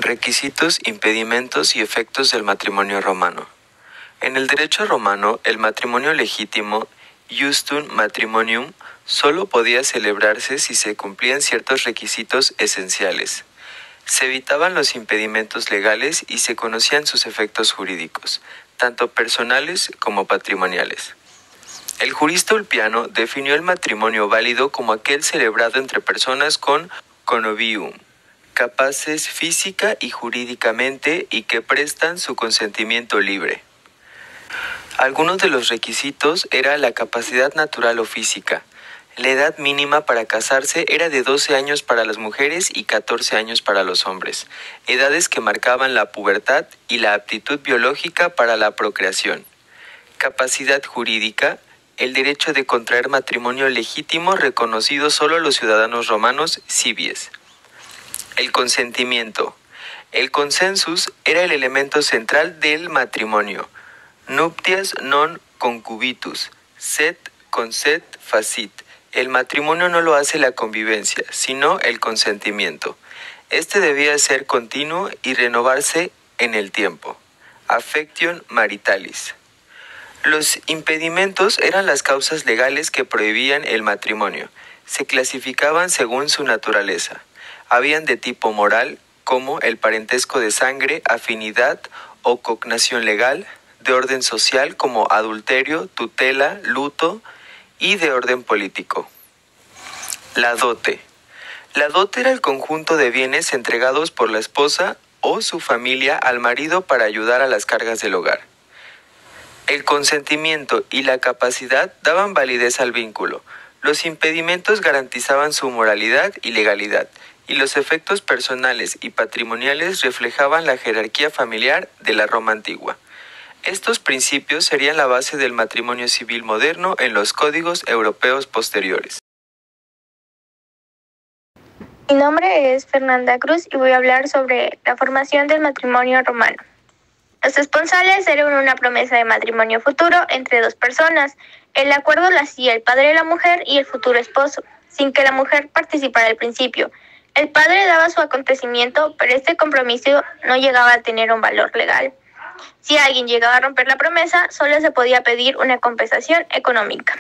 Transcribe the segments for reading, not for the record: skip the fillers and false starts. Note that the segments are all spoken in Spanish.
Requisitos, impedimentos y efectos del matrimonio romano. En el derecho romano, el matrimonio legítimo, justum matrimonium, solo podía celebrarse si se cumplían ciertos requisitos esenciales. Se evitaban los impedimentos legales y se conocían sus efectos jurídicos, tanto personales como patrimoniales. El jurista Ulpiano definió el matrimonio válido como aquel celebrado entre personas con connubium, capaces física y jurídicamente y que prestan su consentimiento libre. Algunos de los requisitos era la capacidad natural o física. La edad mínima para casarse era de 12 años para las mujeres y 14 años para los hombres, edades que marcaban la pubertad y la aptitud biológica para la procreación. Capacidad jurídica, el derecho de contraer matrimonio legítimo reconocido solo a los ciudadanos romanos civies. El consentimiento. El consensus era el elemento central del matrimonio. Nuptias non concubitus, sed consent facit. El matrimonio no lo hace la convivencia, sino el consentimiento. Este debía ser continuo y renovarse en el tiempo. Affection maritalis. Los impedimentos eran las causas legales que prohibían el matrimonio. Se clasificaban según su naturaleza. Habían de tipo moral, como el parentesco de sangre, afinidad o cognación legal, de orden social como adulterio, tutela, luto, y de orden político. La dote. La dote era el conjunto de bienes entregados por la esposa o su familia al marido para ayudar a las cargas del hogar. El consentimiento y la capacidad daban validez al vínculo. Los impedimentos garantizaban su moralidad y legalidad, y los efectos personales y patrimoniales reflejaban la jerarquía familiar de la Roma antigua. Estos principios serían la base del matrimonio civil moderno en los códigos europeos posteriores. Mi nombre es Fernanda Cruz y voy a hablar sobre la formación del matrimonio romano. Los esponsales eran una promesa de matrimonio futuro entre dos personas. El acuerdo lo hacía el padre de la mujer y el futuro esposo, sin que la mujer participara al principio. El padre daba su acontecimiento, pero este compromiso no llegaba a tener un valor legal. Si alguien llegaba a romper la promesa, solo se podía pedir una compensación económica.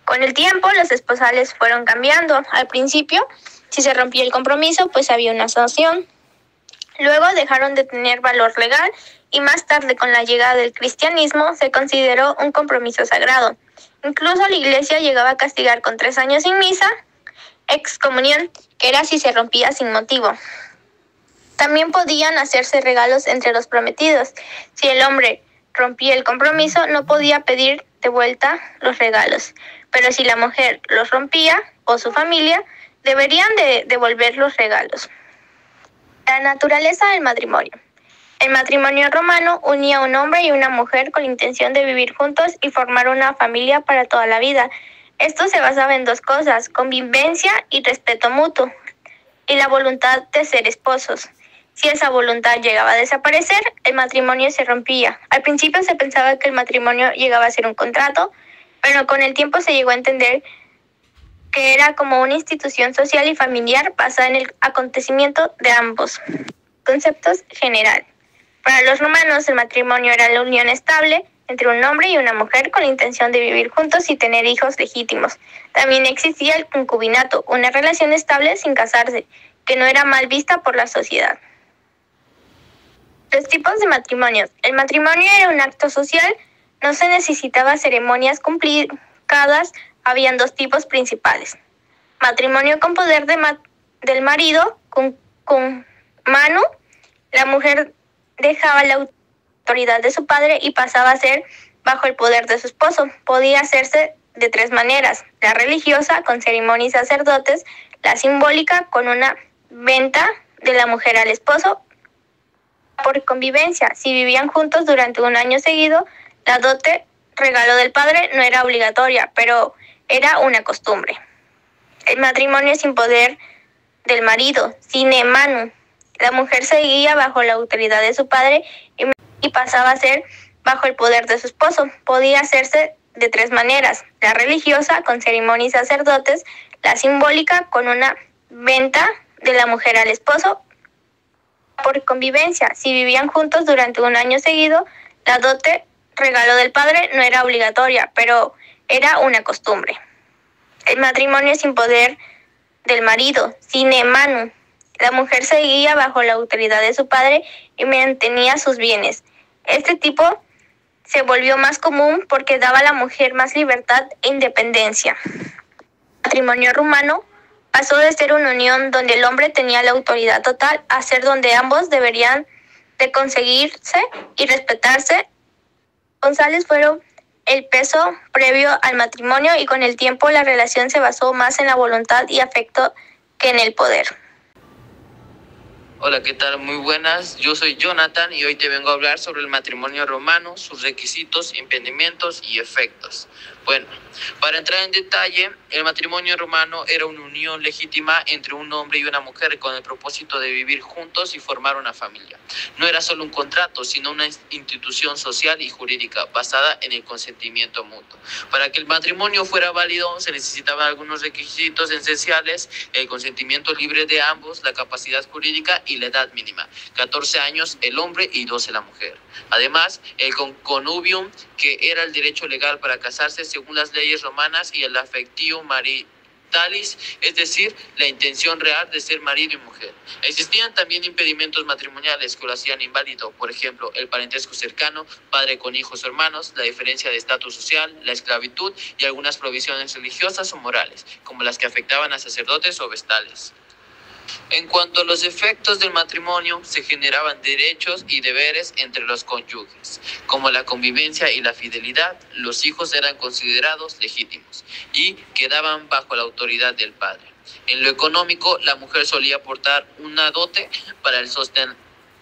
Con el tiempo, los esponsales fueron cambiando. Al principio, si se rompía el compromiso, pues había una sanción. Luego dejaron de tener valor legal y más tarde, con la llegada del cristianismo, se consideró un compromiso sagrado. Incluso la iglesia llegaba a castigar con 3 años sin misa, excomunión, que era si se rompía sin motivo. También podían hacerse regalos entre los prometidos. Si el hombre rompía el compromiso, no podía pedir de vuelta los regalos. Pero si la mujer los rompía, o su familia, deberían de devolver los regalos. La naturaleza del matrimonio. El matrimonio romano unía a un hombre y una mujer con la intención de vivir juntos y formar una familia para toda la vida. Esto se basaba en 2 cosas: convivencia y respeto mutuo, y la voluntad de ser esposos. Si esa voluntad llegaba a desaparecer, el matrimonio se rompía. Al principio se pensaba que el matrimonio llegaba a ser un contrato, pero con el tiempo se llegó a entender que era como una institución social y familiar basada en el acontecimiento de ambos. Conceptos general. Para los romanos, el matrimonio era la unión estable entre un hombre y una mujer con la intención de vivir juntos y tener hijos legítimos. También existía el concubinato, una relación estable sin casarse, que no era mal vista por la sociedad. Los tipos de matrimonios. El matrimonio era un acto social, no se necesitaba ceremonias complicadas, habían 2 tipos principales. Matrimonio con poder del marido, con manu, la mujer dejaba la autoridad de su padre y pasaba a ser bajo el poder de su esposo. Podía hacerse de 3 maneras: la religiosa, con ceremonia y sacerdotes; la simbólica, con una venta de la mujer al esposo por convivencia. Si vivían juntos durante 1 año seguido, la dote, regalo del padre, no era obligatoria, pero era una costumbre. El matrimonio sin poder del marido, sine manu. La mujer seguía bajo la autoridad de su padre y pasaba a ser bajo el poder de su esposo. Podía hacerse de 3 maneras: la religiosa, con ceremonia y sacerdotes; la simbólica, con una venta de la mujer al esposo por convivencia. Si vivían juntos durante un año seguido, la dote, regalo del padre, no era obligatoria, pero era una costumbre. El matrimonio sin poder del marido, sine manu. La mujer seguía bajo la autoridad de su padre y mantenía sus bienes. Este tipo se volvió más común porque daba a la mujer más libertad e independencia. El matrimonio rumano pasó de ser una unión donde el hombre tenía la autoridad total a ser donde ambos deberían de conseguirse y respetarse. González fueron el peso previo al matrimonio y con el tiempo la relación se basó más en la voluntad y afecto que en el poder. Hola, ¿qué tal? Muy buenas, yo soy Jonathan y hoy te vengo a hablar sobre el matrimonio romano, sus requisitos, impedimentos y efectos. Bueno, para entrar en detalle, el matrimonio romano era una unión legítima entre un hombre y una mujer con el propósito de vivir juntos y formar una familia. No era solo un contrato, sino una institución social y jurídica basada en el consentimiento mutuo. Para que el matrimonio fuera válido se necesitaban algunos requisitos esenciales: el consentimiento libre de ambos, la capacidad jurídica y la edad mínima, 14 años el hombre y 12 la mujer. Además, el connubium, que era el derecho legal para casarse según las leyes romanas, y el affectio maritalis, es decir, la intención real de ser marido y mujer. Existían también impedimentos matrimoniales que lo hacían inválido, por ejemplo, el parentesco cercano, padre con hijos o hermanos, la diferencia de estatus social, la esclavitud y algunas provisiones religiosas o morales, como las que afectaban a sacerdotes o vestales. En cuanto a los efectos del matrimonio, se generaban derechos y deberes entre los cónyuges, como la convivencia y la fidelidad. Los hijos eran considerados legítimos y quedaban bajo la autoridad del padre. En lo económico, la mujer solía aportar una dote para el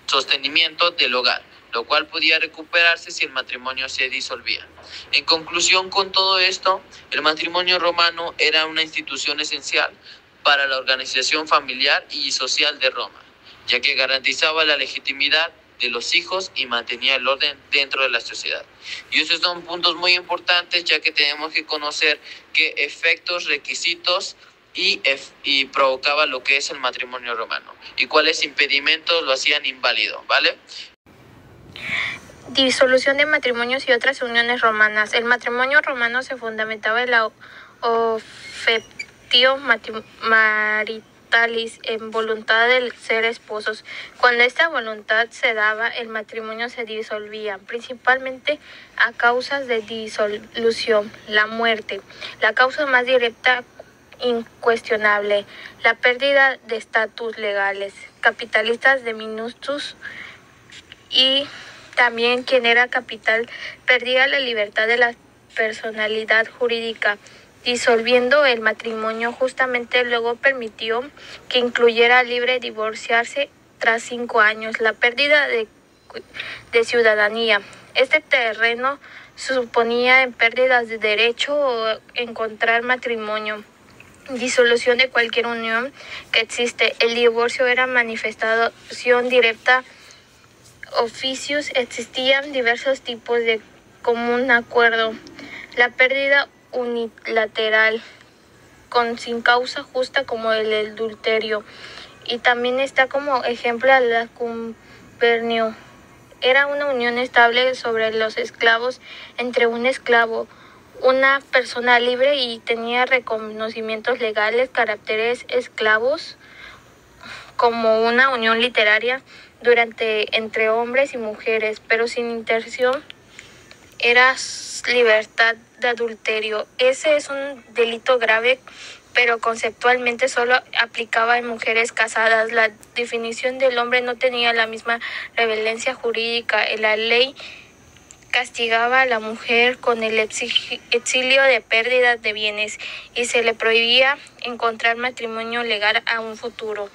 sostenimiento del hogar, lo cual podía recuperarse si el matrimonio se disolvía. En conclusión, con todo esto, el matrimonio romano era una institución esencial para la organización familiar y social de Roma, ya que garantizaba la legitimidad de los hijos y mantenía el orden dentro de la sociedad. Y esos son puntos muy importantes, ya que tenemos que conocer qué efectos, requisitos y provocaba lo que es el matrimonio romano y cuáles impedimentos lo hacían inválido, ¿vale? Disolución de matrimonios y otras uniones romanas. El matrimonio romano se fundamentaba en la maritalis, en voluntad de ser esposos. Cuando esta voluntad se daba, el matrimonio se disolvía, principalmente a causas de disolución: la muerte, la causa más directa, incuestionable, la pérdida de estatus legales, capitalistas de minutus, y también quien era capital perdía la libertad de la personalidad jurídica. Disolviendo el matrimonio, justamente luego permitió que incluyera libre divorciarse tras 5 años, la pérdida de ciudadanía. Este terreno suponía en pérdidas de derecho o encontrar matrimonio. Disolución de cualquier unión que existe. El divorcio era manifestación directa. Oficios, existían diversos tipos de común acuerdo. La pérdida unilateral, sin causa justa, como el adulterio. Y también está como ejemplo la concubernio. Era una unión estable sobre los esclavos entre un esclavo, una persona libre, y tenía reconocimientos legales, caracteres esclavos, como una unión literaria entre hombres y mujeres, pero sin intención. Era libertad de adulterio. Ese es un delito grave, pero conceptualmente solo aplicaba en mujeres casadas. La definición del hombre no tenía la misma relevancia jurídica. La ley castigaba a la mujer con el exilio de pérdida de bienes y se le prohibía encontrar matrimonio legal a un futuro.